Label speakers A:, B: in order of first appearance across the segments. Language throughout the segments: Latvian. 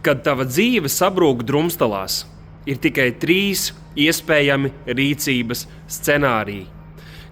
A: Kad tava dzīve sabrūk drumstalās, ir tikai 3 iespējami rīcības scenāriji.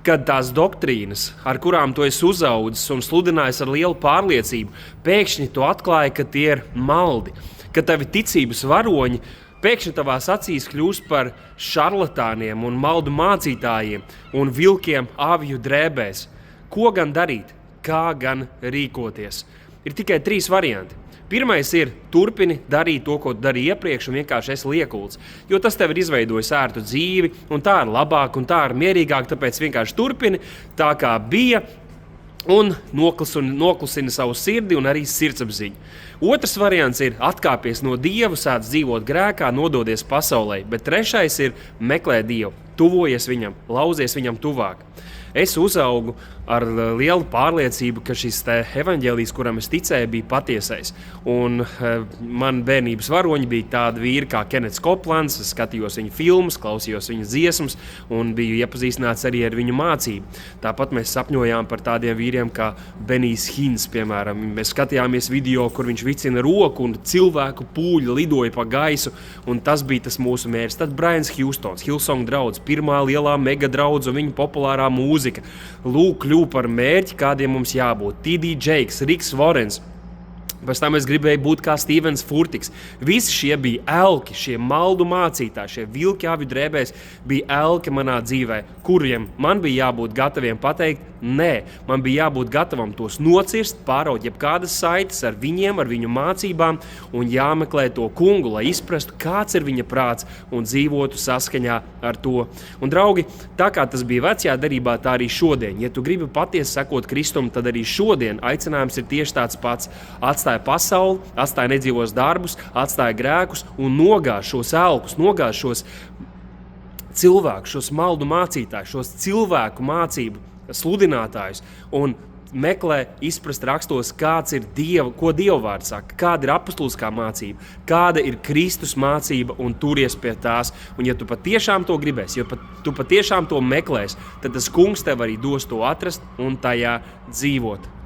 A: Kad tās doktrīnas, ar kurām tu esi uzaudzis un sludinājis ar lielu pārliecību, pēkšņi tu atklāji, ka tie ir maldi. Kad tavi ticības varoņi pēkšņi tavās acīs kļūst par šarlatāniem un maldu mācītājiem un vilkiem avju drēbēs. Ko gan darīt? Kā gan rīkoties? Ir tikai 3 varianti. Pirmais ir turpini darīt to, ko darīji iepriekš, un vienkārši esi liekults. Jo tas tev ir izveidojis ērtu dzīvi, un tā ir labāk, un tā ir mierīgāk, tāpēc vienkārši turpini tā, kā bija, un noklusini savu sirdi un arī sirdsapziņu. Otrs variants ir atkāpies no Dieva, sāc dzīvot grēkā, nododies pasaulē, bet trešais ir meklē Dievu, tuvojies viņam, lauzies viņam tuvāk. Es uzaugu ar lielu pārliecību, ka šis evaņģēlijs, kuram es ticēju, bija patiesais. Un man bērnības varoņi bija tādi vīri kā Kenets Koplands, es skatījos viņa filmas, klausījos viņa dziesmas un biju iepazīstināts arī ar viņu mācību. Tāpat mēs sapņojām par tādiem vīriem kā Benijs Hins, piemēram. Mēs skatījāmies video, kur viņš vicina roku un cilvēku pūļi lidoja pa gaisu, un tas bija tas mūsu mērķis. Tad Brians Hjūstons, Hillsong draudz, pirmā lielā mega draudz un viņa populārā mūzika. Lūk, kļuva par mērķi, kādiem mums jābūt. T.D. Jakes, Riks Vorens. Pēc tam es gribēju būt kā Stevens Furtiks. Visi šie bija elki, šie maldu mācītāji, šie vilki avju drēbēs bija elki manā dzīvē, kuriem man bija jābūt gataviem pateikt, nē, man bija jābūt gatavam tos nocirst, pāraut jebkādas saites ar viņiem, ar viņu mācībām un jāmeklē to kungu, lai izprastu, kāds ir viņa prāts un dzīvotu saskaņā ar to. Un, draugi, tā kā tas bija vecajā derībā, tā arī šodien. Ja tu gribi patiesi sekot Kristum, tad arī šodien aicinājums ir tieši tāds pats. Atstāja pasauli, atstāja nedzīvos darbus, atstāja grēkus un nogāž šos elkus, nogāž šos cilvēkus, šos maldu mācītājus, šos cilvēku mācību sludinātājus un meklē izprast rakstos, kāds ir Dieva, ko Dieva vārds saka, kāda ir apostuliskā mācība, kāda ir Kristus mācība un turies pie tās. Un ja tu patiešām to gribēsi, tu patiešām to meklēsi, tad tas kungs tev arī dos to atrast un tajā dzīvot.